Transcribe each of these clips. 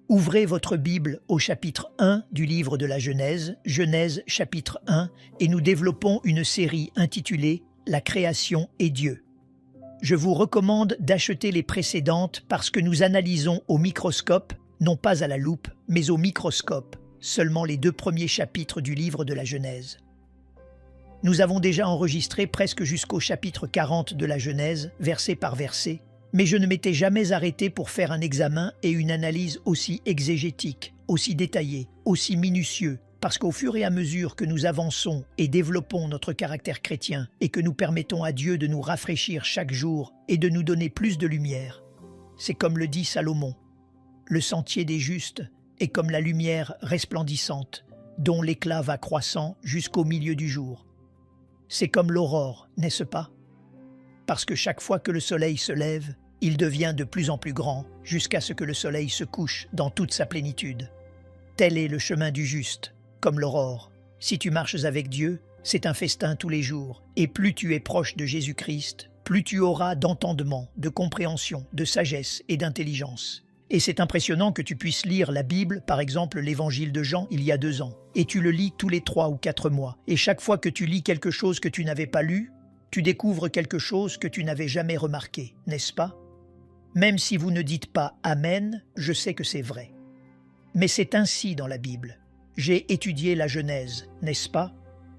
Ouvrez votre Bible au chapitre 1 du livre de la Genèse, Genèse chapitre 1, et nous développons une série intitulée « La création et Dieu ». Je vous recommande d'acheter les précédentes parce que nous analysons au microscope, non pas à la loupe, mais au microscope, seulement les 2 premiers chapitres du livre de la Genèse. Nous avons déjà enregistré presque jusqu'au chapitre 40 de la Genèse, verset par verset, mais je ne m'étais jamais arrêté pour faire un examen et une analyse aussi exégétique, aussi détaillée, aussi minutieux, parce qu'au fur et à mesure que nous avançons et développons notre caractère chrétien et que nous permettons à Dieu de nous rafraîchir chaque jour et de nous donner plus de lumière, c'est comme le dit Salomon, « Le sentier des justes est comme la lumière resplendissante, dont l'éclat va croissant jusqu'au milieu du jour. » C'est comme l'aurore, n'est-ce pas? Parce que chaque fois que le soleil se lève, il devient de plus en plus grand jusqu'à ce que le soleil se couche dans toute sa plénitude. Tel est le chemin du juste, comme l'aurore. Si tu marches avec Dieu, c'est un festin tous les jours. Et plus tu es proche de Jésus-Christ, plus tu auras d'entendement, de compréhension, de sagesse et d'intelligence. Et c'est impressionnant que tu puisses lire la Bible, par exemple l'évangile de Jean il y a 2 ans, et tu le lis tous les 3 ou 4 mois. Et chaque fois que tu lis quelque chose que tu n'avais pas lu, tu découvres quelque chose que tu n'avais jamais remarqué, n'est-ce pas? Même si vous ne dites pas « Amen », je sais que c'est vrai. Mais c'est ainsi dans la Bible. J'ai étudié la Genèse, n'est-ce pas?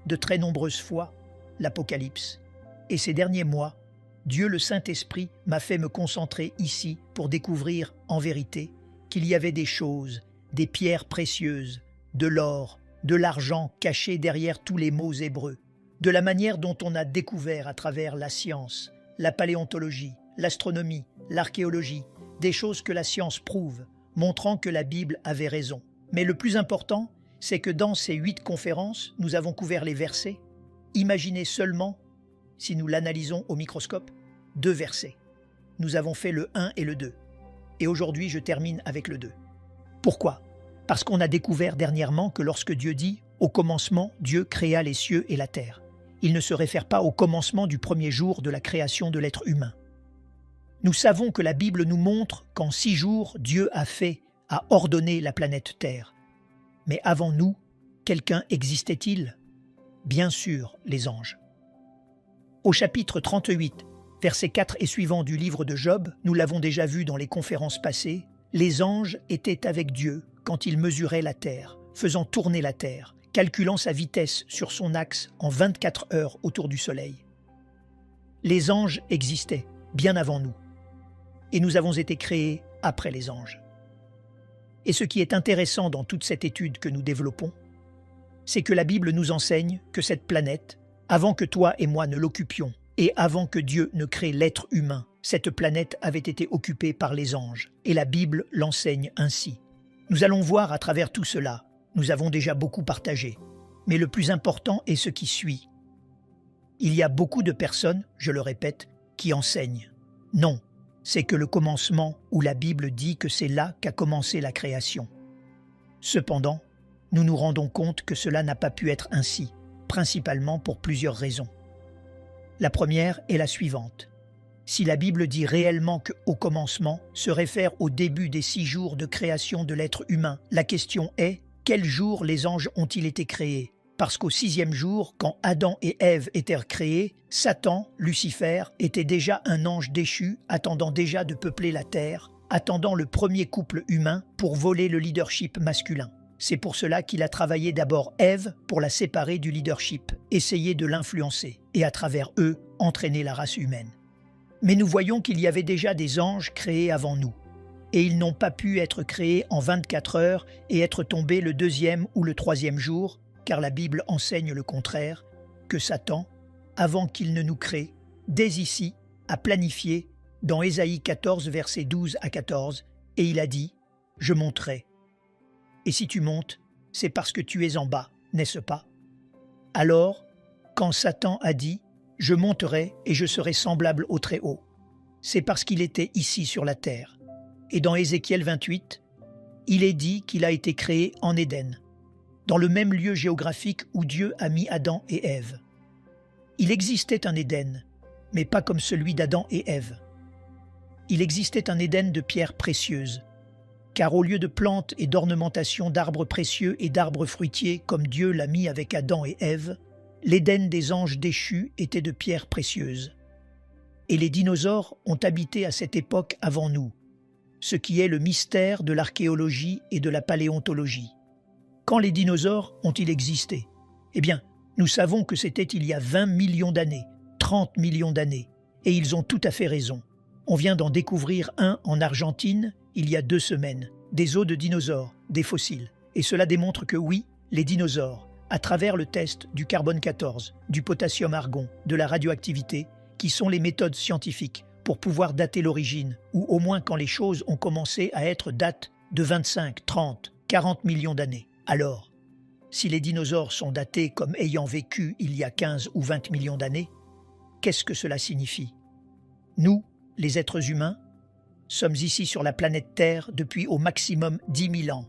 De très nombreuses fois, l'Apocalypse. Et ces derniers mois, Dieu le Saint-Esprit m'a fait me concentrer ici pour découvrir, en vérité, qu'il y avait des choses, des pierres précieuses, de l'or, de l'argent cachés derrière tous les mots hébreux, de la manière dont on a découvert à travers la science, la paléontologie, l'astronomie, l'archéologie, des choses que la science prouve, montrant que la Bible avait raison. Mais le plus important, c'est que dans ces 8 conférences, nous avons couvert les versets. Imaginez seulement, si nous l'analysons au microscope, 2 versets. Nous avons fait le 1 et le 2. Et aujourd'hui, je termine avec le 2. Pourquoi? Parce qu'on a découvert dernièrement que lorsque Dieu dit « Au commencement, Dieu créa les cieux et la terre », il ne se réfère pas au commencement du premier jour de la création de l'être humain. Nous savons que la Bible nous montre qu'en 6 jours, Dieu a ordonné la planète Terre. Mais avant nous, quelqu'un existait-il? Bien sûr, les anges. Au chapitre 38, versets 4 et suivants du livre de Job, nous l'avons déjà vu dans les conférences passées, les anges étaient avec Dieu quand il mesurait la terre, faisant tourner la terre, calculant sa vitesse sur son axe en 24 heures autour du soleil. Les anges existaient bien avant nous. Et nous avons été créés après les anges. Et ce qui est intéressant dans toute cette étude que nous développons, c'est que la Bible nous enseigne que cette planète, avant que toi et moi ne l'occupions, et avant que Dieu ne crée l'être humain, cette planète avait été occupée par les anges, et la Bible l'enseigne ainsi. Nous allons voir à travers tout cela, nous avons déjà beaucoup partagé, mais le plus important est ce qui suit. Il y a beaucoup de personnes, je le répète, qui enseignent. Non. C'est que le commencement où la Bible dit que c'est là qu'a commencé la création. Cependant, nous nous rendons compte que cela n'a pas pu être ainsi, principalement pour plusieurs raisons. La première est la suivante. Si la Bible dit réellement qu'au commencement se réfère au début des 6 jours de création de l'être humain, la question est, quel jour les anges ont-ils été créés? Parce qu'au 6e jour, quand Adam et Ève étaient créés, Satan, Lucifer, était déjà un ange déchu, attendant déjà de peupler la terre, attendant le premier couple humain pour voler le leadership masculin. C'est pour cela qu'il a travaillé d'abord Ève pour la séparer du leadership, essayer de l'influencer, et à travers eux, entraîner la race humaine. Mais nous voyons qu'il y avait déjà des anges créés avant nous, et ils n'ont pas pu être créés en 24 heures et être tombés le 2e ou le 3e jour, car la Bible enseigne le contraire, que Satan, avant qu'il ne nous crée, dès ici, a planifié dans Ésaïe 14, versets 12 à 14, et il a dit « Je monterai ». Et si tu montes, c'est parce que tu es en bas, n'est-ce pas? Alors, quand Satan a dit « Je monterai et je serai semblable au Très-Haut », c'est parce qu'il était ici sur la terre. Et dans Ézéchiel 28, il est dit qu'il a été créé en Éden, dans le même lieu géographique où Dieu a mis Adam et Ève. Il existait un Éden, mais pas comme celui d'Adam et Ève. Il existait un Éden de pierres précieuses, Car au lieu de plantes et d'ornementation d'arbres précieux et d'arbres fruitiers, comme Dieu l'a mis avec Adam et Ève, l'Éden des anges déchus était de pierres précieuses. Et les dinosaures ont habité à cette époque avant nous, ce qui est le mystère de l'archéologie et de la paléontologie. Quand les dinosaures ont-ils existé? Eh bien, nous savons que c'était il y a 20 millions d'années, 30 millions d'années, et ils ont tout à fait raison. On vient d'en découvrir un en Argentine il y a 2 semaines, des os de dinosaures, des fossiles. Et cela démontre que oui, les dinosaures, à travers le test du carbone 14, du potassium-argon, de la radioactivité, qui sont les méthodes scientifiques pour pouvoir dater l'origine, ou au moins quand les choses ont commencé à être dates de 25, 30, 40 millions d'années. Alors, si les dinosaures sont datés comme ayant vécu il y a 15 ou 20 millions d'années, qu'est-ce que cela signifie? Nous, les êtres humains, sommes ici sur la planète Terre depuis au maximum 10 000 ans.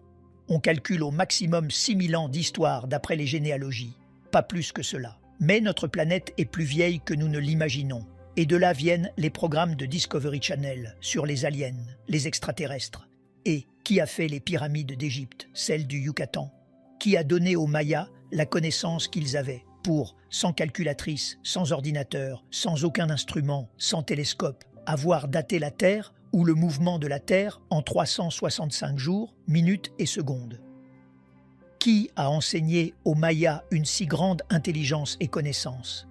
On calcule au maximum 6 000 ans d'histoire d'après les généalogies, pas plus que cela. Mais notre planète est plus vieille que nous ne l'imaginons. Et de là viennent les programmes de Discovery Channel sur les aliens, les extraterrestres. Et qui a fait les pyramides d'Égypte, celles du Yucatan? Qui a donné aux Mayas la connaissance qu'ils avaient pour, sans calculatrice, sans ordinateur, sans aucun instrument, sans télescope, avoir daté la Terre ou le mouvement de la Terre en 365 jours, minutes et secondes? Qui a enseigné aux Mayas une si grande intelligence et connaissance?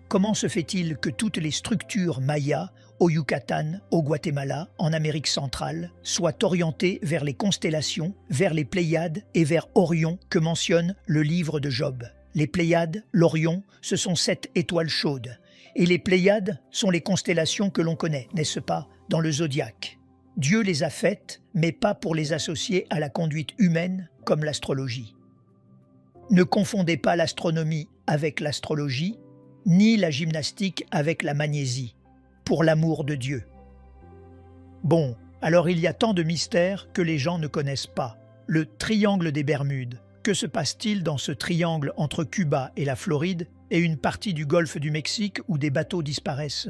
Comment se fait-il que toutes les structures mayas, au Yucatan, au Guatemala, en Amérique centrale, soient orientées vers les constellations, vers les Pléiades et vers Orion que mentionne le livre de Job? Les Pléiades, l'Orion, ce sont 7 étoiles chaudes. Et les Pléiades sont les constellations que l'on connaît, n'est-ce pas, dans le zodiaque. Dieu les a faites, mais pas pour les associer à la conduite humaine comme l'astrologie. Ne confondez pas l'astronomie avec l'astrologie, ni la gymnastique avec la magnésie, pour l'amour de Dieu. Bon, alors il y a tant de mystères que les gens ne connaissent pas. Le triangle des Bermudes. Que se passe-t-il dans ce triangle entre Cuba et la Floride et une partie du golfe du Mexique où des bateaux disparaissent?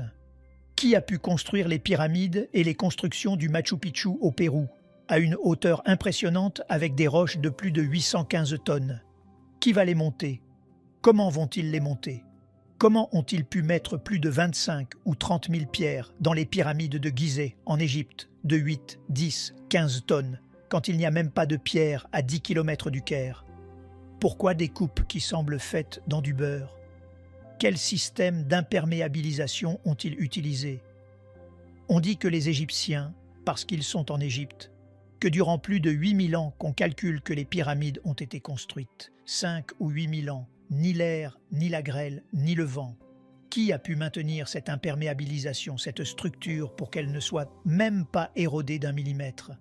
Qui a pu construire les pyramides et les constructions du Machu Picchu au Pérou, à une hauteur impressionnante avec des roches de plus de 815 tonnes? Qui va les monter? Comment vont-ils les monter? Comment ont-ils pu mettre plus de 25 ou 30 000 pierres dans les pyramides de Gizeh, en Égypte, de 8, 10, 15 tonnes, quand il n'y a même pas de pierre à 10 km du Caire? Pourquoi des coupes qui semblent faites dans du beurre? Quel système d'imperméabilisation ont-ils utilisé? On dit que les Égyptiens, parce qu'ils sont en Égypte, que durant plus de 8000 ans qu'on calcule que les pyramides ont été construites, 5 ou 8000 ans, ni l'air, ni la grêle, ni le vent. Qui a pu maintenir cette imperméabilisation, cette structure pour qu'elle ne soit même pas érodée d'1 millimètre?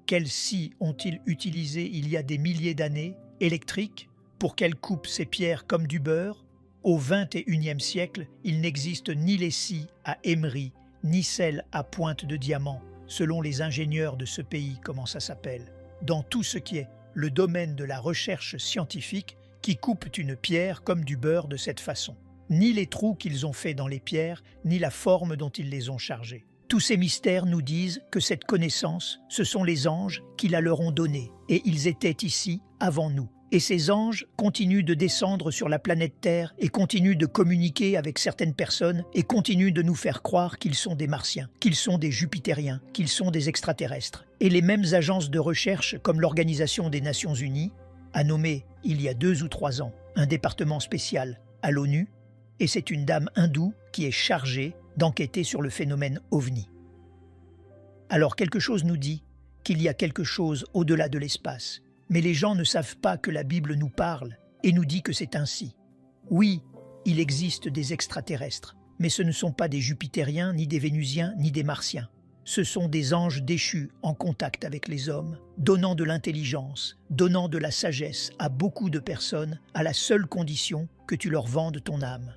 Quelles scies ont-ils utilisé il y a des milliers d'années, électriques, pour qu'elles coupent ces pierres comme du beurre? Au XXIe siècle, il n'existe ni les scies à émery, ni celles à pointe de diamant, selon les ingénieurs de ce pays, comment ça s'appelle, dans tout ce qui est le domaine de la recherche scientifique qui coupent une pierre comme du beurre de cette façon. Ni les trous qu'ils ont faits dans les pierres, ni la forme dont ils les ont chargées. Tous ces mystères nous disent que cette connaissance, ce sont les anges qui la leur ont donnée, et ils étaient ici avant nous. Et ces anges continuent de descendre sur la planète Terre et continuent de communiquer avec certaines personnes et continuent de nous faire croire qu'ils sont des Martiens, qu'ils sont des Jupitériens, qu'ils sont des extraterrestres. Et les mêmes agences de recherche comme l'Organisation des Nations Unies a nommé, il y a 2 ou 3 ans, un département spécial à l'ONU, et c'est une dame hindoue qui est chargée d'enquêter sur le phénomène OVNI. Alors quelque chose nous dit qu'il y a quelque chose au-delà de l'espace, mais les gens ne savent pas que la Bible nous parle et nous dit que c'est ainsi. Oui, il existe des extraterrestres, mais ce ne sont pas des Jupitériens, ni des Vénusiens, ni des Martiens. Ce sont des anges déchus en contact avec les hommes, donnant de l'intelligence, donnant de la sagesse à beaucoup de personnes à la seule condition que tu leur vendes ton âme.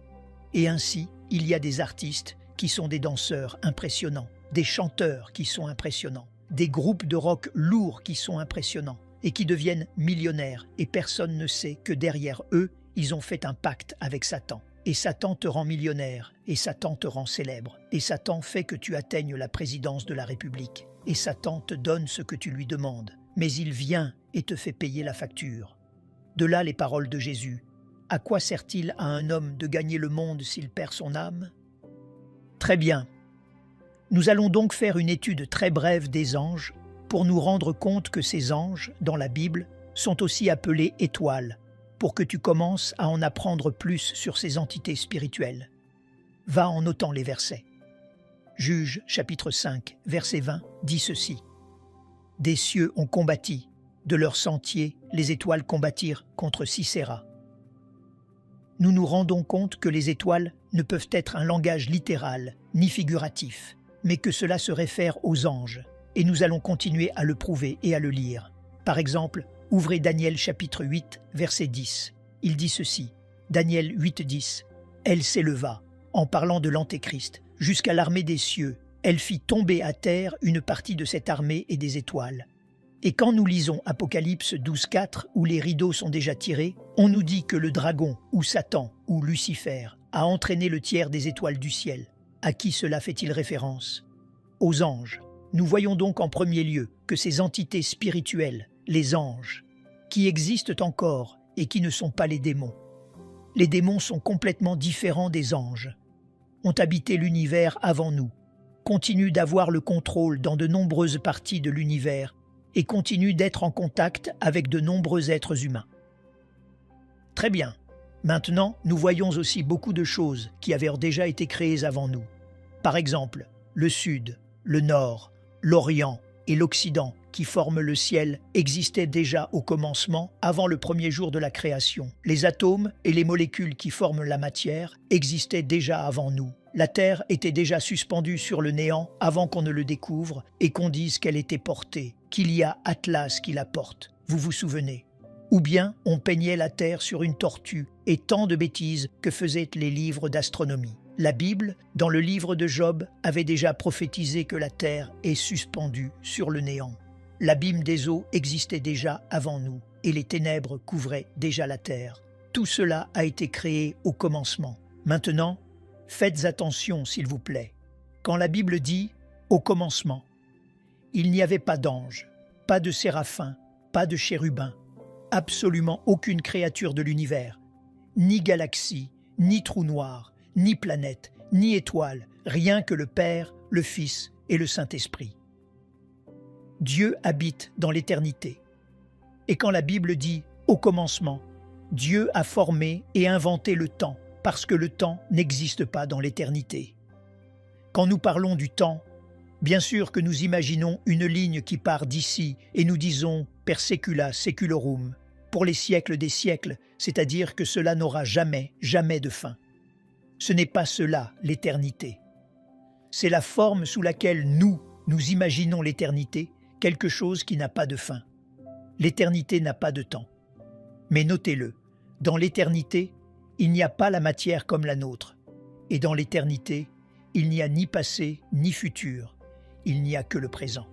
Et ainsi, il y a des artistes qui sont des danseurs impressionnants, des chanteurs qui sont impressionnants, des groupes de rock lourds qui sont impressionnants et qui deviennent millionnaires et personne ne sait que derrière eux, ils ont fait un pacte avec Satan. Et Satan te rend millionnaire, et Satan te rend célèbre, et Satan fait que tu atteignes la présidence de la République. et Satan te donne ce que tu lui demandes, mais il vient et te fait payer la facture. De là les paroles de Jésus. À quoi sert-il à un homme de gagner le monde s'il perd son âme? Très bien. Nous allons donc faire une étude très brève des anges pour nous rendre compte que ces anges, dans la Bible, sont aussi appelés étoiles, pour que tu commences à en apprendre plus sur ces entités spirituelles. Va en notant les versets. Juge chapitre 5, verset 20 dit ceci. « Des cieux ont combattu, de leur sentier les étoiles combattirent contre Sisera. » Nous nous rendons compte que les étoiles ne peuvent être un langage littéral ni figuratif, mais que cela se réfère aux anges, et nous allons continuer à le prouver et à le lire. Par exemple, ouvrez Daniel chapitre 8, verset 10. Il dit ceci, Daniel 8, 10. « Elle s'éleva, en parlant de l'Antéchrist, jusqu'à l'armée des cieux. Elle fit tomber à terre une partie de cette armée et des étoiles. » Et quand nous lisons Apocalypse 12, 4, où les rideaux sont déjà tirés, on nous dit que le dragon, ou Satan, ou Lucifer, a entraîné le tiers des étoiles du ciel. À qui cela fait-il référence? Aux anges. Nous voyons donc en premier lieu que ces entités spirituelles, les anges, qui existent encore et qui ne sont pas les démons. Les démons sont complètement différents des anges, ont habité l'univers avant nous, continuent d'avoir le contrôle dans de nombreuses parties de l'univers et continuent d'être en contact avec de nombreux êtres humains. Très bien. Maintenant, nous voyons aussi beaucoup de choses qui avaient déjà été créées avant nous. Par exemple, le Sud, le Nord, l'Orient et l'Occident qui forment le ciel existaient déjà au commencement, avant le premier jour de la création. Les atomes et les molécules qui forment la matière existaient déjà avant nous. La Terre était déjà suspendue sur le néant avant qu'on ne le découvre et qu'on dise qu'elle était portée, qu'il y a Atlas qui la porte. Vous vous souvenez? Ou bien on peignait la Terre sur une tortue et tant de bêtises que faisaient les livres d'astronomie. La Bible, dans le livre de Job, avait déjà prophétisé que la Terre est suspendue sur le néant. L'abîme des eaux existait déjà avant nous et les ténèbres couvraient déjà la terre. Tout cela a été créé au commencement. Maintenant, faites attention s'il vous plaît. Quand la Bible dit « au commencement », il n'y avait pas d'anges, pas de séraphins, pas de chérubins, absolument aucune créature de l'univers, ni galaxie, ni trou noir, ni planète, ni étoile, rien que le Père, le Fils et le Saint-Esprit. Dieu habite dans l'éternité. Et quand la Bible dit « au commencement », Dieu a formé et inventé le temps, parce que le temps n'existe pas dans l'éternité. Quand nous parlons du temps, bien sûr que nous imaginons une ligne qui part d'ici et nous disons « per secula seculorum », pour les siècles des siècles, c'est-à-dire que cela n'aura jamais, jamais de fin. Ce n'est pas cela, l'éternité. C'est la forme sous laquelle nous imaginons l'éternité, quelque chose qui n'a pas de fin. L'éternité n'a pas de temps. Mais notez-le, dans l'éternité, il n'y a pas la matière comme la nôtre. Et dans l'éternité, il n'y a ni passé ni futur, il n'y a que le présent.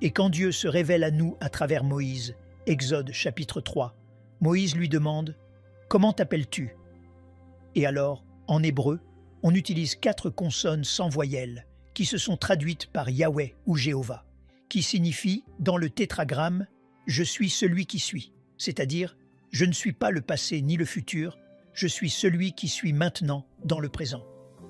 Et quand Dieu se révèle à nous à travers Moïse, Exode chapitre 3, Moïse lui demande « Comment t'appelles-tu » Et alors, en hébreu, on utilise 4 consonnes sans voyelles qui se sont traduites par Yahweh ou Jéhovah, qui signifie dans le tétragramme « Je suis celui qui suis », c'est-à-dire « Je ne suis pas le passé ni le futur, je suis celui qui suis maintenant dans le présent ».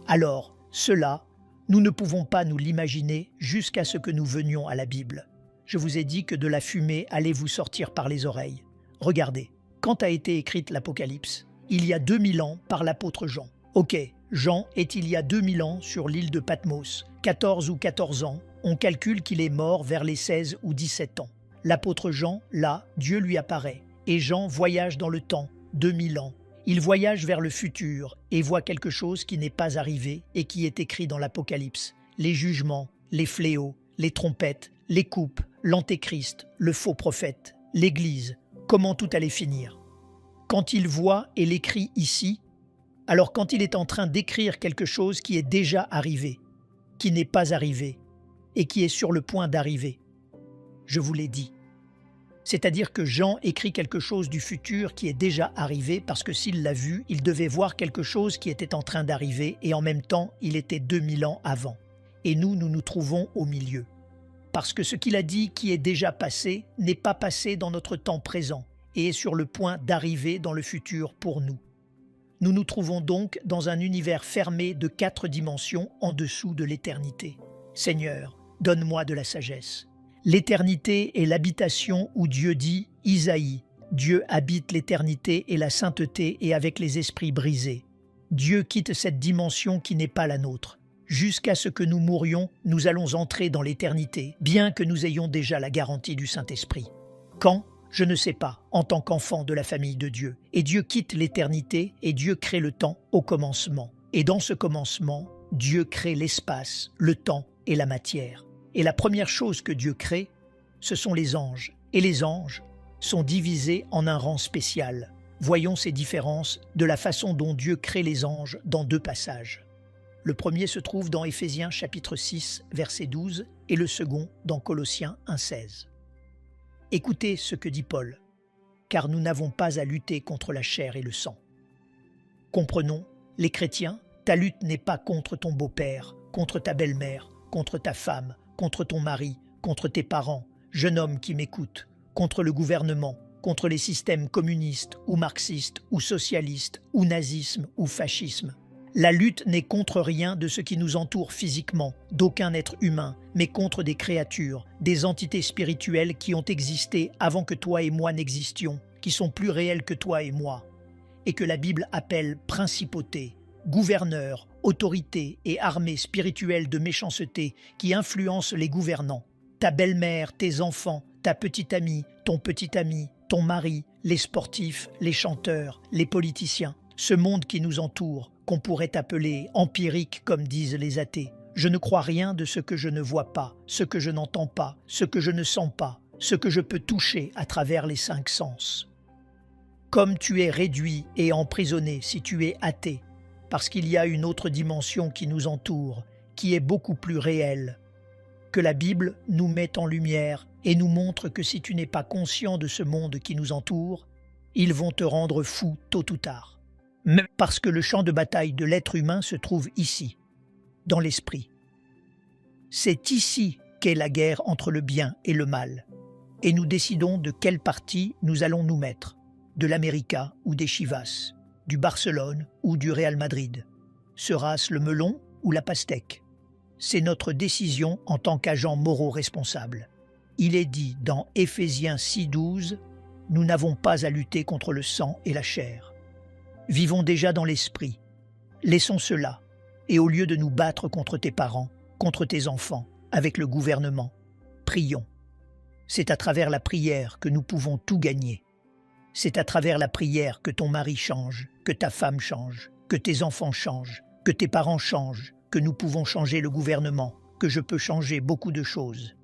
Alors, cela, nous ne pouvons pas nous l'imaginer jusqu'à ce que nous venions à la Bible. Je vous ai dit que de la fumée allait vous sortir par les oreilles. Regardez, quand a été écrite l'Apocalypse? Il y a 2000 ans par l'apôtre Jean. Ok, Jean est il y a 2000 ans sur l'île de Patmos, 14 ou 14 ans, on calcule qu'il est mort vers les 16 ou 17 ans. L'apôtre Jean, là, Dieu lui apparaît, et Jean voyage dans le temps, 2000 ans. Il voyage vers le futur et voit quelque chose qui n'est pas arrivé et qui est écrit dans l'Apocalypse. Les jugements, les fléaux, les trompettes, les coupes, l'antéchrist, le faux prophète, l'Église, comment tout allait finir. Quand il voit et l'écrit ici, alors quand il est en train d'écrire quelque chose qui est déjà arrivé, qui n'est pas arrivé et qui est sur le point d'arriver, je vous l'ai dit. C'est-à-dire que Jean écrit quelque chose du futur qui est déjà arrivé parce que s'il l'a vu, il devait voir quelque chose qui était en train d'arriver et en même temps, il était 2000 ans avant. Et nous nous trouvons au milieu. parce que ce qu'il a dit qui est déjà passé n'est pas passé dans notre temps présent et est sur le point d'arriver dans le futur pour nous. Nous nous trouvons donc dans un univers fermé de 4 dimensions en dessous de l'éternité. Seigneur, donne-moi de la sagesse. L'éternité est l'habitation où Dieu dit, Isaïe, Dieu habite l'éternité et la sainteté et avec les esprits brisés. Dieu quitte cette dimension qui n'est pas la nôtre. Jusqu'à ce que nous mourions, nous allons entrer dans l'éternité, bien que nous ayons déjà la garantie du Saint-Esprit. Quand ? Je ne sais pas, en tant qu'enfant de la famille de Dieu. Et Dieu quitte l'éternité et Dieu crée le temps au commencement. Et dans ce commencement, Dieu crée l'espace, le temps et la matière. Et la première chose que Dieu crée, ce sont les anges. Et les anges sont divisés en un rang spécial. Voyons ces différences de la façon dont Dieu crée les anges dans 2 passages. Le premier se trouve dans Éphésiens chapitre 6, verset 12, et le second dans Colossiens 1, 16. Écoutez ce que dit Paul, car nous n'avons pas à lutter contre la chair et le sang. Comprenons, les chrétiens, ta lutte n'est pas contre ton beau-père, contre ta belle-mère, contre ta femme, contre ton mari, contre tes parents, jeune homme qui m'écoute, contre le gouvernement, contre les systèmes communistes ou marxistes ou socialistes ou nazisme ou fascisme. La lutte n'est contre rien de ce qui nous entoure physiquement, d'aucun être humain, mais contre des créatures, des entités spirituelles qui ont existé avant que toi et moi n'existions, qui sont plus réelles que toi et moi, et que la Bible appelle principautés, gouverneurs, autorités et armées spirituelles de méchanceté qui influencent les gouvernants. Ta belle-mère, tes enfants, ta petite amie, ton mari, les sportifs, les chanteurs, les politiciens, ce monde qui nous entoure, qu'on pourrait appeler empirique comme disent les athées. Je ne crois rien de ce que je ne vois pas, ce que je n'entends pas, ce que je ne sens pas, ce que je peux toucher à travers les 5 sens. Comme tu es réduit et emprisonné si tu es athée, parce qu'il y a une autre dimension qui nous entoure, qui est beaucoup plus réelle, que la Bible nous met en lumière et nous montre que si tu n'es pas conscient de ce monde qui nous entoure, ils vont te rendre fou tôt ou tard. Mais parce que le champ de bataille de l'être humain se trouve ici, dans l'esprit. C'est ici qu'est la guerre entre le bien et le mal, et nous décidons de quel parti nous allons nous mettre, de l'América ou des Chivas, du Barcelone ou du Real Madrid. Sera-ce le melon ou la pastèque? C'est notre décision en tant qu'agents moraux responsables. Il est dit dans Éphésiens 6,12 « Nous n'avons pas à lutter contre le sang et la chair. » Vivons déjà dans l'esprit. Laissons cela, et au lieu de nous battre contre tes parents, contre tes enfants, avec le gouvernement, prions. C'est à travers la prière que nous pouvons tout gagner. C'est à travers la prière que ton mari change, que ta femme change, que tes enfants changent, que tes parents changent, que nous pouvons changer le gouvernement, que je peux changer beaucoup de choses.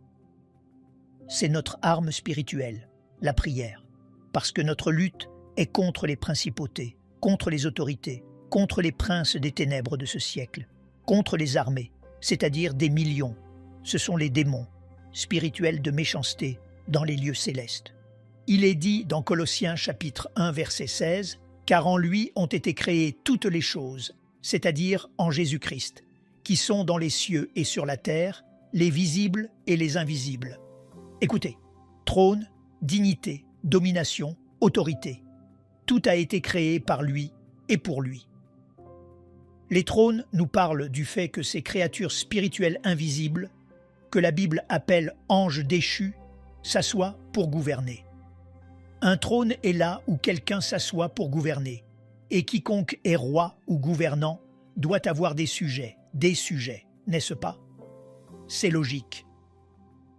C'est notre arme spirituelle, la prière, parce que notre lutte est contre les principautés, contre les autorités, contre les princes des ténèbres de ce siècle, contre les armées, c'est-à-dire des millions. Ce sont les démons, spirituels de méchanceté, dans les lieux célestes. Il est dit dans Colossiens chapitre 1 verset 16 « Car en lui ont été créées toutes les choses, c'est-à-dire en Jésus-Christ, qui sont dans les cieux et sur la terre, les visibles et les invisibles. » Écoutez, trône, dignité, domination, autorité. Tout a été créé par lui et pour lui. Les trônes nous parlent du fait que ces créatures spirituelles invisibles, que la Bible appelle anges déchus, s'assoient pour gouverner. Un trône est là où quelqu'un s'assoit pour gouverner, et quiconque est roi ou gouvernant doit avoir des sujets, n'est-ce pas? C'est logique.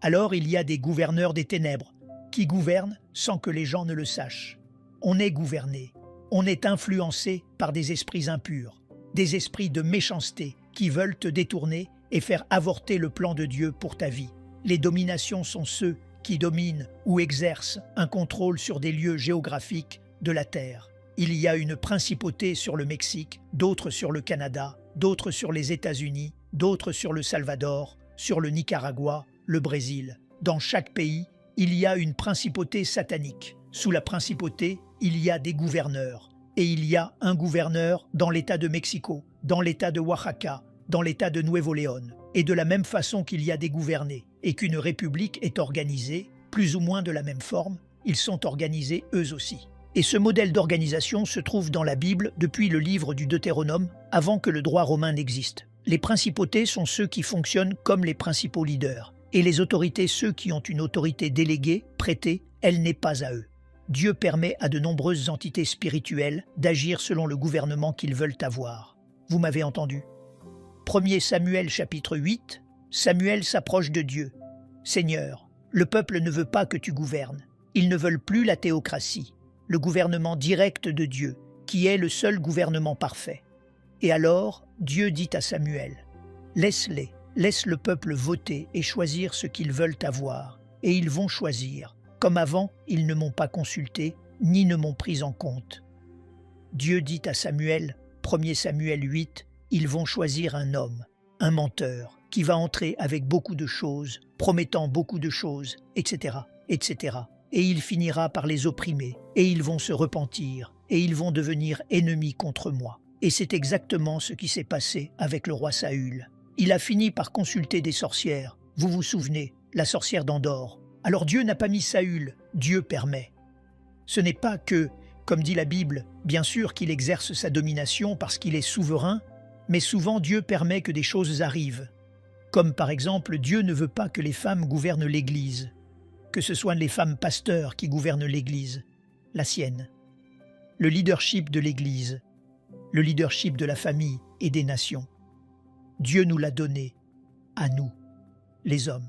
Alors il y a des gouverneurs des ténèbres qui gouvernent sans que les gens ne le sachent. On est gouverné, on est influencé par des esprits impurs, des esprits de méchanceté qui veulent te détourner et faire avorter le plan de Dieu pour ta vie. Les dominations sont ceux qui dominent ou exercent un contrôle sur des lieux géographiques de la Terre. Il y a une principauté sur le Mexique, d'autres sur le Canada, d'autres sur les États-Unis, d'autres sur le Salvador, sur le Nicaragua, le Brésil. Dans chaque pays, il y a une principauté satanique. Sous la principauté, il y a des gouverneurs. Et il y a un gouverneur dans l'État de Mexico, dans l'État de Oaxaca, dans l'État de Nuevo León. Et de la même façon qu'il y a des gouvernés, et qu'une république est organisée, plus ou moins de la même forme, ils sont organisés eux aussi. Et ce modèle d'organisation se trouve dans la Bible depuis le livre du Deutéronome, avant que le droit romain n'existe. Les principautés sont ceux qui fonctionnent comme les principaux leaders, et les autorités ceux qui ont une autorité déléguée, prêtée, elle n'est pas à eux. Dieu permet à de nombreuses entités spirituelles d'agir selon le gouvernement qu'ils veulent avoir. Vous m'avez entendu. 1 Samuel chapitre 8, Samuel s'approche de Dieu. « Seigneur, le peuple ne veut pas que tu gouvernes. Ils ne veulent plus la théocratie, le gouvernement direct de Dieu, qui est le seul gouvernement parfait. » Et alors, Dieu dit à Samuel, « Laisse-les, laisse le peuple voter et choisir ce qu'ils veulent avoir, et ils vont choisir. Comme avant, ils ne m'ont pas consulté, ni ne m'ont pris en compte. » Dieu dit à Samuel, 1 Samuel 8, « Ils vont choisir un homme, un menteur, qui va entrer avec beaucoup de choses, promettant beaucoup de choses, etc., etc. Et il finira par les opprimer, et ils vont se repentir, et ils vont devenir ennemis contre moi. » Et c'est exactement ce qui s'est passé avec le roi Saül. Il a fini par consulter des sorcières. Vous vous souvenez, la sorcière d'Endor. Alors Dieu n'a pas mis Saül, Dieu permet. Ce n'est pas que, comme dit la Bible, bien sûr qu'il exerce sa domination parce qu'il est souverain, mais souvent Dieu permet que des choses arrivent. Comme par exemple, Dieu ne veut pas que les femmes gouvernent l'Église, que ce soit les femmes pasteurs qui gouvernent l'Église, la sienne. Le leadership de l'Église, le leadership de la famille et des nations. Dieu nous l'a donné, à nous, les hommes.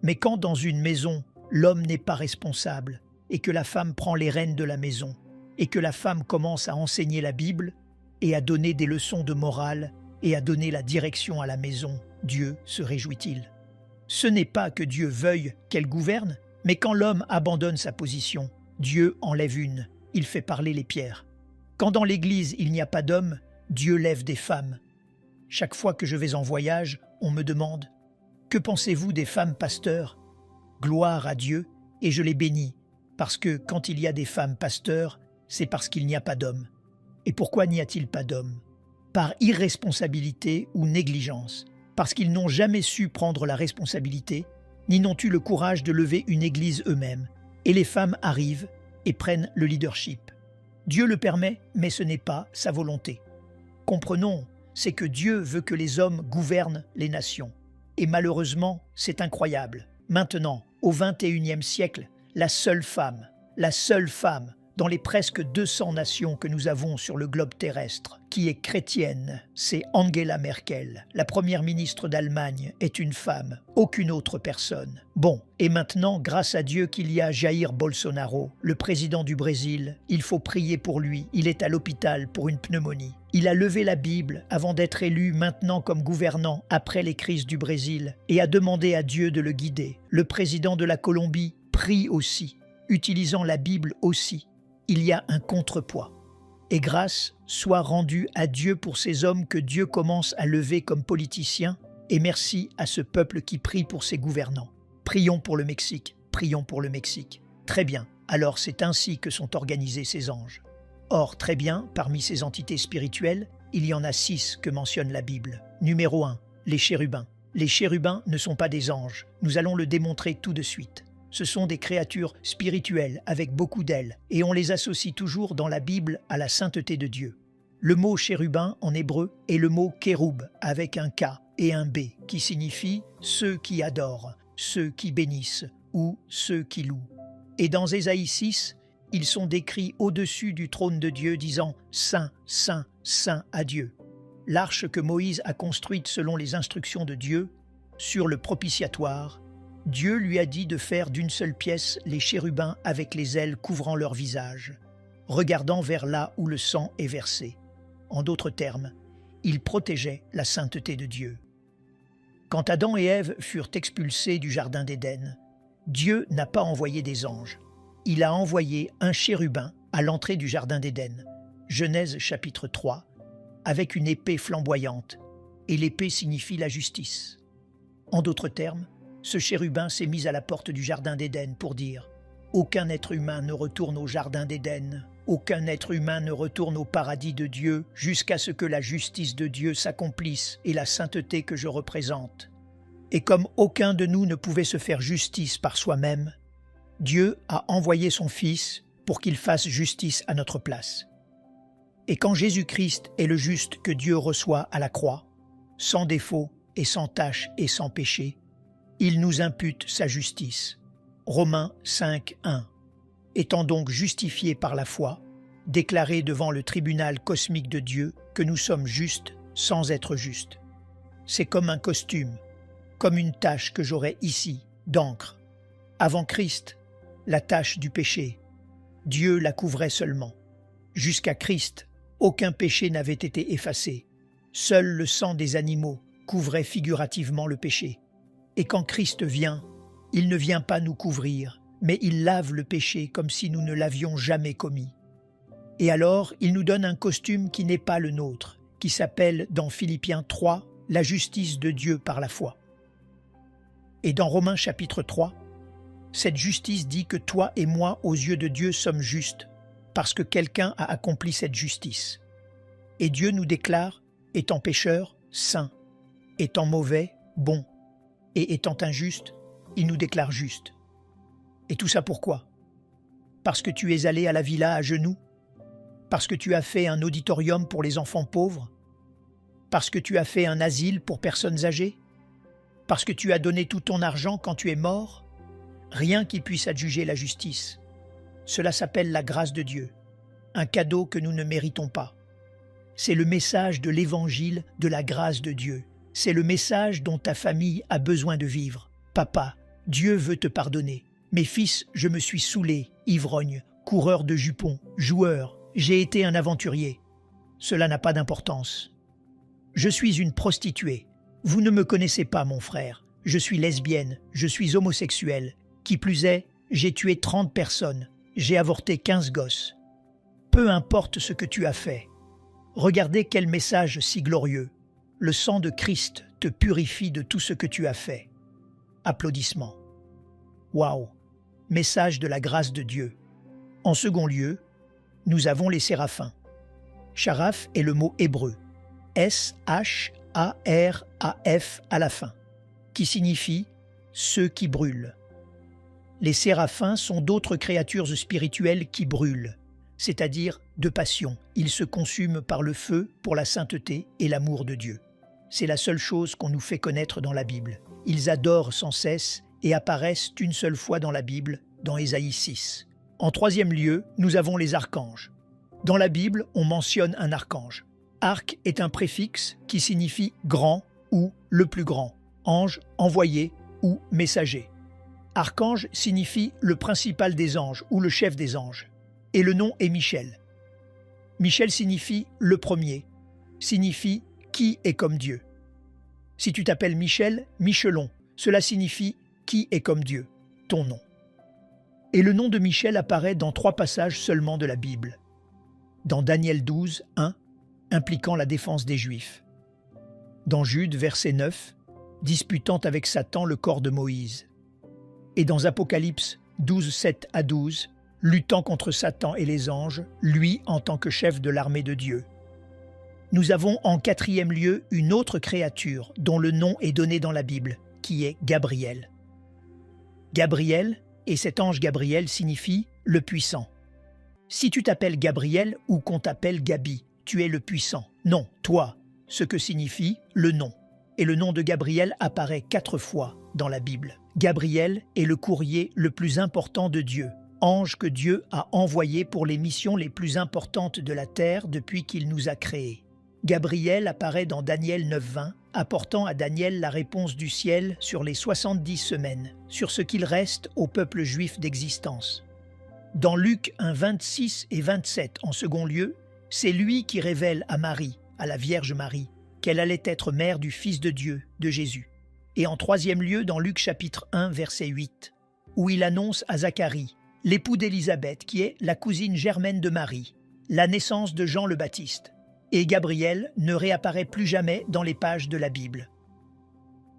Mais quand dans une maison, l'homme n'est pas responsable et que la femme prend les rênes de la maison et que la femme commence à enseigner la Bible et à donner des leçons de morale et à donner la direction à la maison, Dieu se réjouit-il? Ce n'est pas que Dieu veuille qu'elle gouverne, mais quand l'homme abandonne sa position, Dieu enlève une, il fait parler les pierres. Quand dans l'Église il n'y a pas d'hommes, Dieu lève des femmes. Chaque fois que je vais en voyage, on me demande « Que pensez-vous des femmes pasteurs ?» Gloire à Dieu, et je les bénis, parce que quand il y a des femmes pasteurs, c'est parce qu'il n'y a pas d'hommes. Et pourquoi n'y a-t-il pas d'hommes? Par irresponsabilité ou négligence, parce qu'ils n'ont jamais su prendre la responsabilité, ni n'ont eu le courage de lever une église eux-mêmes, et les femmes arrivent et prennent le leadership. Dieu le permet, mais ce n'est pas sa volonté. Comprenons, c'est que Dieu veut que les hommes gouvernent les nations. Et malheureusement, c'est incroyable. Maintenant, au XXIe siècle, la seule femme dans les presque 200 nations que nous avons sur le globe terrestre, qui est chrétienne, c'est Angela Merkel. La première ministre d'Allemagne est une femme, aucune autre personne. Bon, et maintenant, grâce à Dieu qu'il y a Jair Bolsonaro, le président du Brésil, il faut prier pour lui, il est à l'hôpital pour une pneumonie. Il a levé la Bible avant d'être élu maintenant comme gouvernant après les crises du Brésil et a demandé à Dieu de le guider. Le président de la Colombie prie aussi, utilisant la Bible aussi. Il y a un contrepoids. Et grâce soit rendue à Dieu pour ces hommes que Dieu commence à lever comme politiciens, et merci à ce peuple qui prie pour ses gouvernants. Prions pour le Mexique, prions pour le Mexique. Très bien, alors c'est ainsi que sont organisés ces anges. Or, très bien, parmi ces entités spirituelles, il y en a 6 que mentionne la Bible. Numéro 1, les chérubins. Les chérubins ne sont pas des anges, nous allons le démontrer tout de suite. Ce sont des créatures spirituelles avec beaucoup d'ailes, et on les associe toujours dans la Bible à la sainteté de Dieu. Le mot chérubin en hébreu est le mot kéroub avec un K et un B, qui signifie « ceux qui adorent », « ceux qui bénissent » ou « ceux qui louent ». Et dans Ésaïe 6, ils sont décrits au-dessus du trône de Dieu disant « Saint, Saint, Saint à Dieu ». L'arche que Moïse a construite selon les instructions de Dieu, sur le propitiatoire, Dieu lui a dit de faire d'une seule pièce les chérubins avec les ailes couvrant leur visage, regardant vers là où le sang est versé. En d'autres termes, ils protégeaient la sainteté de Dieu. Quand Adam et Ève furent expulsés du jardin d'Éden, Dieu n'a pas envoyé des anges. Il a envoyé un chérubin à l'entrée du jardin d'Éden, Genèse chapitre 3, avec une épée flamboyante, et l'épée signifie la justice. En d'autres termes, ce chérubin s'est mis à la porte du jardin d'Éden pour dire « Aucun être humain ne retourne au jardin d'Éden, aucun être humain ne retourne au paradis de Dieu jusqu'à ce que la justice de Dieu s'accomplisse et la sainteté que je représente. Et comme aucun de nous ne pouvait se faire justice par soi-même, Dieu a envoyé son Fils pour qu'il fasse justice à notre place. Et quand Jésus-Christ est le juste que Dieu reçoit à la croix, sans défaut et sans tache et sans péché, il nous impute sa justice. Romains 5, 1. Étant donc justifiés par la foi, déclarés devant le tribunal cosmique de Dieu que nous sommes justes sans être justes. C'est comme un costume, comme une tache que j'aurais ici, d'encre. Avant Christ, la tache du péché, Dieu la couvrait seulement. Jusqu'à Christ, aucun péché n'avait été effacé. Seul le sang des animaux couvrait figurativement le péché. Et quand Christ vient, il ne vient pas nous couvrir, mais il lave le péché comme si nous ne l'avions jamais commis. Et alors, il nous donne un costume qui n'est pas le nôtre, qui s'appelle dans Philippiens 3, la justice de Dieu par la foi. Et dans Romains chapitre 3, cette justice dit que toi et moi, aux yeux de Dieu, sommes justes, parce que quelqu'un a accompli cette justice. Et Dieu nous déclare, étant pécheurs, saints, étant mauvais, bons, et étant injustes, il nous déclare justes. Et tout ça pourquoi? Parce que tu es allé à la villa à genoux? Parce que tu as fait un auditorium pour les enfants pauvres? Parce que tu as fait un asile pour personnes âgées? Parce que tu as donné tout ton argent quand tu es mort? Rien qui puisse adjuger la justice. Cela s'appelle la grâce de Dieu, un cadeau que nous ne méritons pas. C'est le message de l'évangile de la grâce de Dieu. C'est le message dont ta famille a besoin de vivre. Papa, Dieu veut te pardonner. Mais fils, je me suis saoulé, ivrogne, coureur de jupons, joueur. J'ai été un aventurier. Cela n'a pas d'importance. Je suis une prostituée. Vous ne me connaissez pas, mon frère. Je suis lesbienne, je suis homosexuelle. Qui plus est, j'ai tué 30 personnes. J'ai avorté 15 gosses. Peu importe ce que tu as fait. Regardez quel message si glorieux. Le sang de Christ te purifie de tout ce que tu as fait. Applaudissements. Waouh! Message de la grâce de Dieu. En second lieu, nous avons les séraphins. Sharaf est le mot hébreu. S-H-A-R-A-F à la fin, qui signifie « ceux qui brûlent ». Les séraphins sont d'autres créatures spirituelles qui brûlent, c'est-à-dire de passion. Ils se consument par le feu pour la sainteté et l'amour de Dieu. C'est la seule chose qu'on nous fait connaître dans la Bible. Ils adorent sans cesse et apparaissent une seule fois dans la Bible, dans Ésaïe 6. En troisième lieu, nous avons les archanges. Dans la Bible, on mentionne un archange. Arc est un préfixe qui signifie grand ou le plus grand, ange, envoyé ou messager. Archange signifie le principal des anges ou le chef des anges. Et le nom est Michel. Michel signifie le premier, signifie qui est comme Dieu. Si tu t'appelles Michel, Michelon, cela signifie qui est comme Dieu, ton nom. Et le nom de Michel apparaît dans 3 passages seulement de la Bible. Dans Daniel 12, 1, impliquant la défense des Juifs. Dans Jude, verset 9, disputant avec Satan le corps de Moïse. Et dans Apocalypse 12, 7 à 12, luttant contre Satan et les anges, lui en tant que chef de l'armée de Dieu. Nous avons en 4e lieu une autre créature dont le nom est donné dans la Bible, qui est Gabriel. Gabriel, et cet ange Gabriel signifie « le puissant ». Si tu t'appelles Gabriel ou qu'on t'appelle Gabi, tu es le puissant. Non, toi, ce que signifie le nom. Et le nom de Gabriel apparaît 4 fois dans la Bible. Gabriel est le courrier le plus important de Dieu, ange que Dieu a envoyé pour les missions les plus importantes de la terre depuis qu'il nous a créés. Gabriel apparaît dans Daniel 9.20, apportant à Daniel la réponse du ciel sur les 70 semaines, sur ce qu'il reste au peuple juif d'existence. Dans Luc 1.26 et 27, en second lieu, c'est lui qui révèle à Marie, à la Vierge Marie, qu'elle allait être mère du Fils de Dieu, de Jésus. Et en 3e lieu, dans Luc chapitre 1, verset 8, où il annonce à Zacharie, l'époux d'Élisabeth, qui est la cousine germaine de Marie, la naissance de Jean le Baptiste. Et Gabriel ne réapparaît plus jamais dans les pages de la Bible.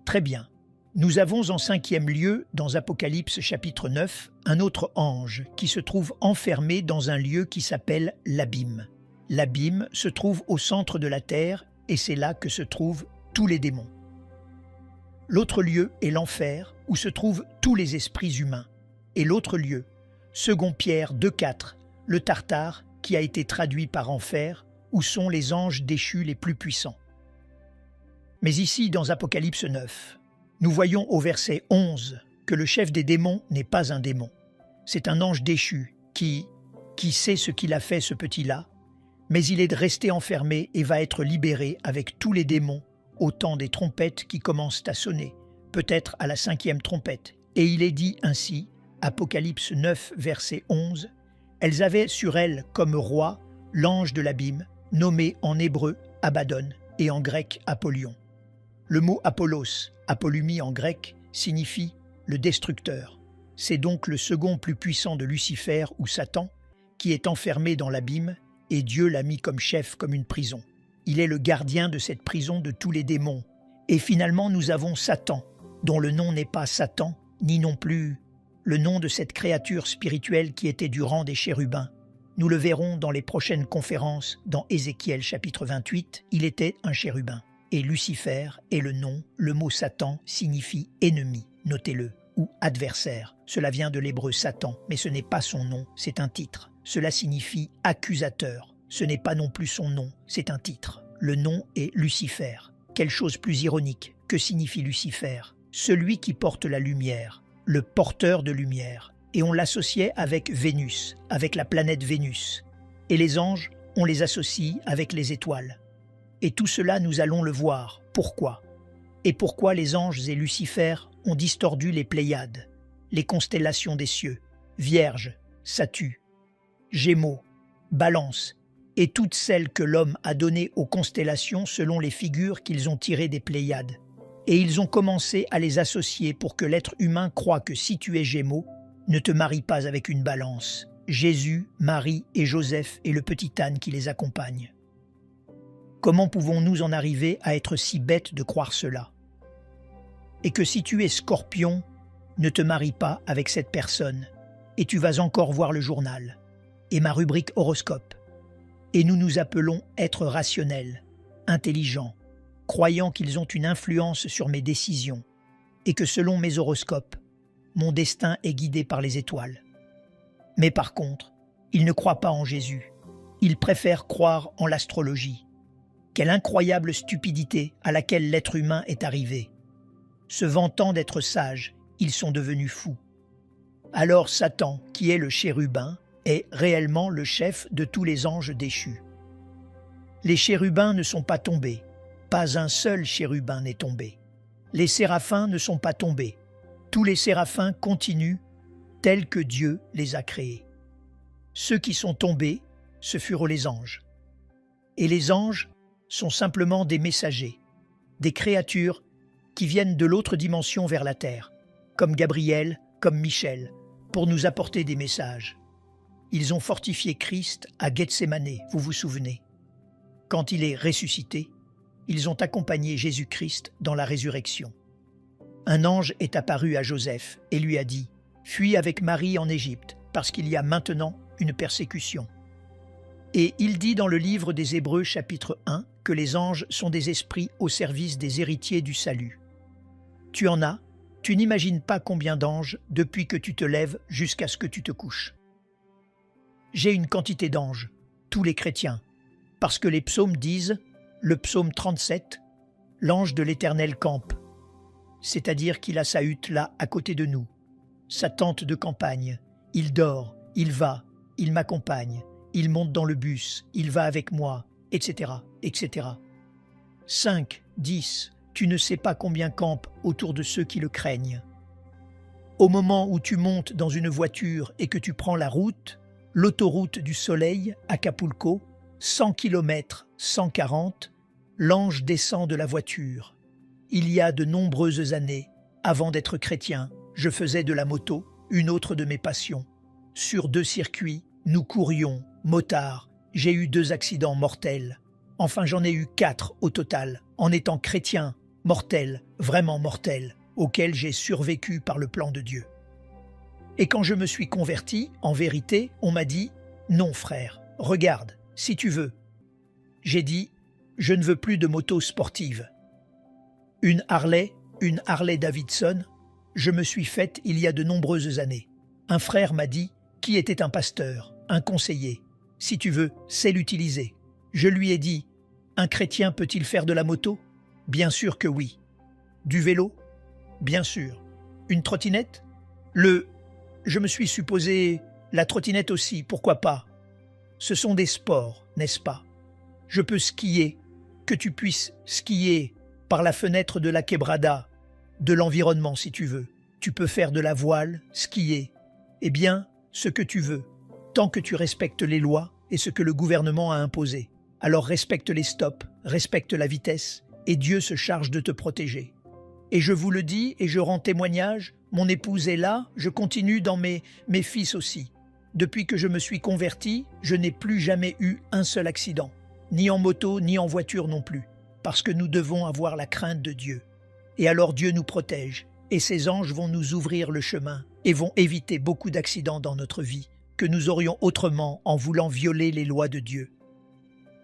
Très bien. Nous avons en 5e lieu, dans Apocalypse chapitre 9, un autre ange qui se trouve enfermé dans un lieu qui s'appelle l'abîme. L'abîme se trouve au centre de la terre et c'est là que se trouvent tous les démons. L'autre lieu est l'enfer, où se trouvent tous les esprits humains. Et l'autre lieu, 2 Pierre 2,4, le Tartare, qui a été traduit par enfer, où sont les anges déchus les plus puissants. Mais ici, dans Apocalypse 9, nous voyons au verset 11 que le chef des démons n'est pas un démon. C'est un ange déchu qui sait ce qu'il a fait ce petit-là, mais il est resté enfermé et va être libéré avec tous les démons au temps des trompettes qui commencent à sonner, peut-être à la 5e trompette. Et il est dit ainsi, Apocalypse 9, verset 11, « Elles avaient sur elles comme roi l'ange de l'abîme, nommé en hébreu Abaddon et en grec Apollyon. » Le mot Apollos, Apollumie en grec, signifie le destructeur. C'est donc le second plus puissant de Lucifer ou Satan, qui est enfermé dans l'abîme, et Dieu l'a mis comme chef, comme une prison. Il est le gardien de cette prison de tous les démons. Et finalement, nous avons Satan, dont le nom n'est pas Satan, ni non plus le nom de cette créature spirituelle qui était du rang des chérubins. Nous le verrons dans les prochaines conférences, dans Ézéchiel chapitre 28, il était un chérubin. Et Lucifer est le nom, le mot Satan signifie ennemi, notez-le, ou adversaire. Cela vient de l'hébreu Satan, mais ce n'est pas son nom, c'est un titre. Cela signifie accusateur, ce n'est pas non plus son nom, c'est un titre. Le nom est Lucifer. Quelle chose plus ironique, que signifie Lucifer? Celui qui porte la lumière, le porteur de lumière. Et on l'associait avec Vénus, avec la planète Vénus. Et les anges, on les associe avec les étoiles. Et tout cela, nous allons le voir. Pourquoi? Et pourquoi les anges et Lucifer ont distordu les Pléiades, les constellations des cieux, Vierge, Satur, Gémeaux, Balance, et toutes celles que l'homme a données aux constellations selon les figures qu'ils ont tirées des Pléiades. Et ils ont commencé à les associer pour que l'être humain croie que si tu es Gémeaux, ne te marie pas avec une balance. Jésus, Marie et Joseph et le petit âne qui les accompagne. Comment pouvons-nous en arriver à être si bêtes de croire cela? Et que si tu es Scorpion, ne te marie pas avec cette personne, et tu vas encore voir le journal, et ma rubrique horoscope. Et nous nous appelons être rationnels, intelligents, croyant qu'ils ont une influence sur mes décisions, et que selon mes horoscopes, mon destin est guidé par les étoiles. Mais par contre, ils ne croient pas en Jésus, ils préfèrent croire en l'astrologie. Quelle incroyable stupidité à laquelle l'être humain est arrivé. Se vantant d'être sages, ils sont devenus fous. Alors Satan, qui est le chérubin, est réellement le chef de tous les anges déchus. Les chérubins ne sont pas tombés. Pas un seul chérubin n'est tombé. Les séraphins ne sont pas tombés. Tous les séraphins continuent tels que Dieu les a créés. Ceux qui sont tombés, ce furent les anges. Et les anges sont simplement des messagers, des créatures qui viennent de l'autre dimension vers la terre, comme Gabriel, comme Michel, pour nous apporter des messages. Ils ont fortifié Christ à Gethsémane, vous vous souvenez. Quand il est ressuscité, ils ont accompagné Jésus-Christ dans la résurrection. Un ange est apparu à Joseph et lui a dit « Fuis avec Marie en Égypte, parce qu'il y a maintenant une persécution. » Et il dit dans le livre des Hébreux chapitre 1 que les anges sont des esprits au service des héritiers du salut. Tu en as, tu n'imagines pas combien d'anges depuis que tu te lèves jusqu'à ce que tu te couches. J'ai une quantité d'anges, tous les chrétiens, parce que les psaumes disent, le psaume 37, « L'ange de l'Éternel campe », c'est-à-dire qu'il a sa hutte là à côté de nous, sa tente de campagne, il dort, il va, il m'accompagne, il monte dans le bus, il va avec moi, etc., etc. 5, 10, tu ne sais pas combien campe autour de ceux qui le craignent. Au moment où tu montes dans une voiture et que tu prends la route, l'autoroute du soleil, Acapulco, 100 km, 140, l'ange descend de la voiture. Il y a de nombreuses années, avant d'être chrétien, je faisais de la moto, une autre de mes passions. Sur 2 circuits, nous courions, motards, j'ai eu 2 accidents mortels. Enfin, j'en ai eu 4 au total, en étant chrétien, mortel, vraiment mortel, auquel j'ai survécu par le plan de Dieu. Et quand je me suis converti, en vérité, on m'a dit « Non frère, regarde, si tu veux ». J'ai dit « Je ne veux plus de moto sportive. Une Harley, une Harley-Davidson, je me suis faite il y a de nombreuses années. Un frère m'a dit qui était un pasteur, un conseiller. Si tu veux, sais l'utiliser. Je lui ai dit, un chrétien peut-il faire de la moto? Bien sûr que oui. Du vélo? Bien sûr. Une trottinette? Je me suis supposé, la trottinette aussi, pourquoi pas? Ce sont des sports, n'est-ce pas? Je peux skier, que tu puisses skier par la fenêtre de la quebrada, de l'environnement si tu veux. Tu peux faire de la voile, skier. Eh bien, ce que tu veux, tant que tu respectes les lois et ce que le gouvernement a imposé. Alors respecte les stops, respecte la vitesse, et Dieu se charge de te protéger. Et je vous le dis, et je rends témoignage, mon épouse est là, je continue dans mes fils aussi. Depuis que je me suis converti, je n'ai plus jamais eu un seul accident, ni en moto, ni en voiture non plus, parce que nous devons avoir la crainte de Dieu. Et alors Dieu nous protège, et ses anges vont nous ouvrir le chemin, et vont éviter beaucoup d'accidents dans notre vie, que nous aurions autrement en voulant violer les lois de Dieu.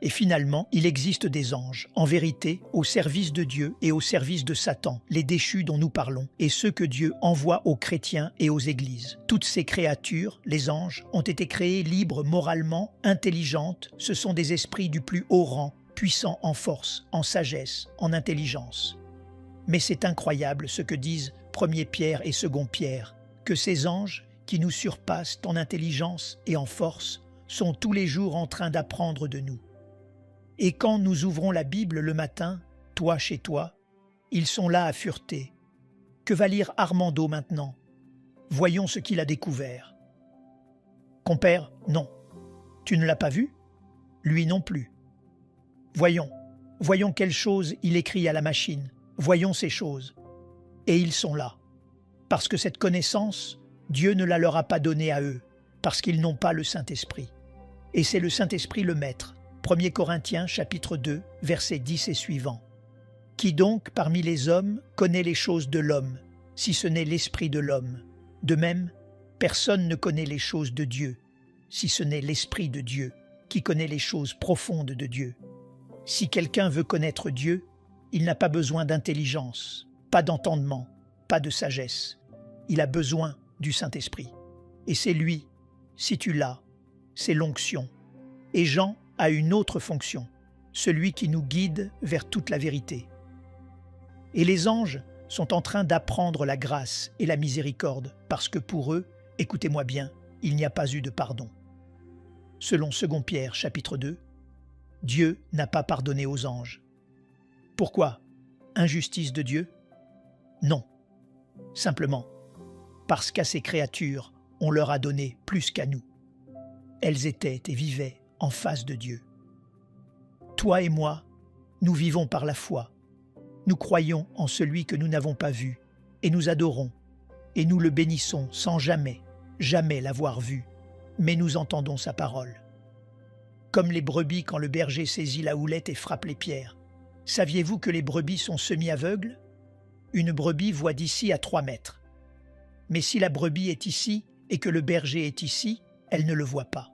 Et finalement, il existe des anges, en vérité, au service de Dieu et au service de Satan, les déchus dont nous parlons, et ceux que Dieu envoie aux chrétiens et aux églises. Toutes ces créatures, les anges, ont été créées libres moralement, intelligentes, ce sont des esprits du plus haut rang, puissants en force, en sagesse, en intelligence. Mais c'est incroyable ce que disent 1er Pierre et 2 Pierre, que ces anges, qui nous surpassent en intelligence et en force, sont tous les jours en train d'apprendre de nous. Et quand nous ouvrons la Bible le matin, toi chez toi, ils sont là à fureter. Que va lire Armando maintenant? Voyons ce qu'il a découvert. Compère, non. Tu ne l'as pas vu? Lui non plus. Voyons quelles choses il écrit à la machine. Voyons ces choses. Et ils sont là. Parce que cette connaissance, Dieu ne la leur a pas donnée à eux, parce qu'ils n'ont pas le Saint-Esprit. Et c'est le Saint-Esprit le maître. 1 Corinthiens chapitre 2, versets 10 et suivants. Qui donc parmi les hommes connaît les choses de l'homme, si ce n'est l'esprit de l'homme? De même, personne ne connaît les choses de Dieu, si ce n'est l'esprit de Dieu, qui connaît les choses profondes de Dieu. Si quelqu'un veut connaître Dieu, il n'a pas besoin d'intelligence, pas d'entendement, pas de sagesse. Il a besoin du Saint-Esprit. Et c'est lui, si tu l'as, c'est l'onction. Et Jean a une autre fonction, celui qui nous guide vers toute la vérité. Et les anges sont en train d'apprendre la grâce et la miséricorde, parce que pour eux, écoutez-moi bien, il n'y a pas eu de pardon. Selon 2 Pierre chapitre 2, Dieu n'a pas pardonné aux anges. Pourquoi? Injustice de Dieu? Non. Simplement, parce qu'à ces créatures, on leur a donné plus qu'à nous. Elles étaient et vivaient en face de Dieu. Toi et moi, nous vivons par la foi. Nous croyons en celui que nous n'avons pas vu, et nous adorons, et nous le bénissons sans jamais l'avoir vu, mais nous entendons sa parole. Comme les brebis quand le berger saisit la houlette et frappe les pierres. Saviez-vous que les brebis sont semi-aveugles? Une brebis voit d'ici à 3 mètres. Mais si la brebis est ici et que le berger est ici, elle ne le voit pas.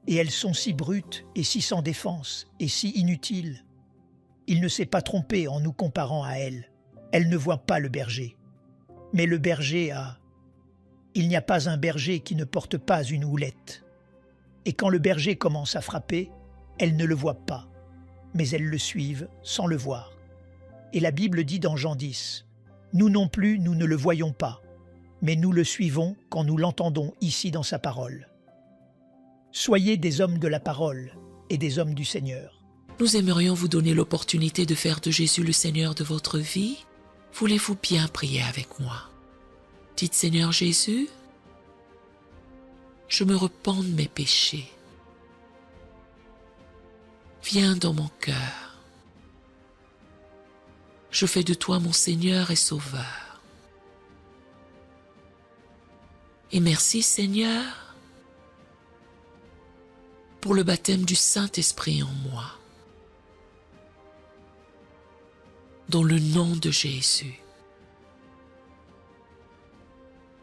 Et elles sont si brutes et si sans défense et si inutiles. Il ne s'est pas trompé en nous comparant à elles. Elle ne voit pas le berger. Mais le berger a... Il n'y a pas un berger qui ne porte pas une houlette. Et quand le berger commence à frapper, elles ne le voient pas, mais elles le suivent sans le voir. Et la Bible dit dans Jean 10, « Nous non plus, nous ne le voyons pas, mais nous le suivons quand nous l'entendons ici dans sa parole. » Soyez des hommes de la parole et des hommes du Seigneur. Nous aimerions vous donner l'opportunité de faire de Jésus le Seigneur de votre vie. Voulez-vous bien prier avec moi? Dites, Seigneur Jésus, je me repens de mes péchés. Viens dans mon cœur. Je fais de toi mon Seigneur et Sauveur. Et merci, Seigneur, pour le baptême du Saint-Esprit en moi. Dans le nom de Jésus.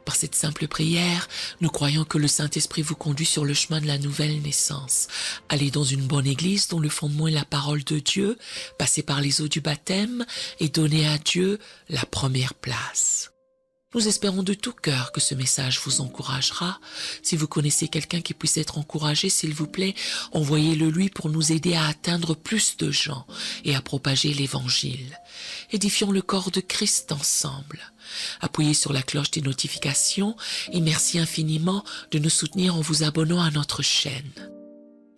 Par cette simple prière, nous croyons que le Saint-Esprit vous conduit sur le chemin de la nouvelle naissance. Allez dans une bonne église dont le fondement est la parole de Dieu, passez par les eaux du baptême et donnez à Dieu la première place. Nous espérons de tout cœur que ce message vous encouragera. Si vous connaissez quelqu'un qui puisse être encouragé, s'il vous plaît, envoyez-le lui pour nous aider à atteindre plus de gens et à propager l'Évangile. Édifions le corps de Christ ensemble. Appuyez sur la cloche des notifications et merci infiniment de nous soutenir en vous abonnant à notre chaîne.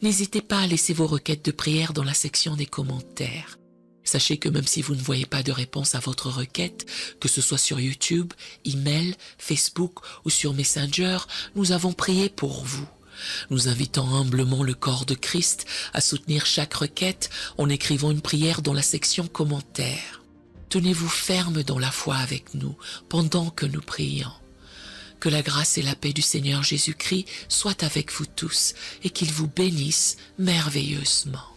N'hésitez pas à laisser vos requêtes de prière dans la section des commentaires. Sachez que même si vous ne voyez pas de réponse à votre requête, que ce soit sur YouTube, email, Facebook ou sur Messenger, nous avons prié pour vous. Nous invitons humblement le corps de Christ à soutenir chaque requête en écrivant une prière dans la section commentaires. Tenez-vous ferme dans la foi avec nous pendant que nous prions. Que la grâce et la paix du Seigneur Jésus-Christ soient avec vous tous et qu'il vous bénisse merveilleusement.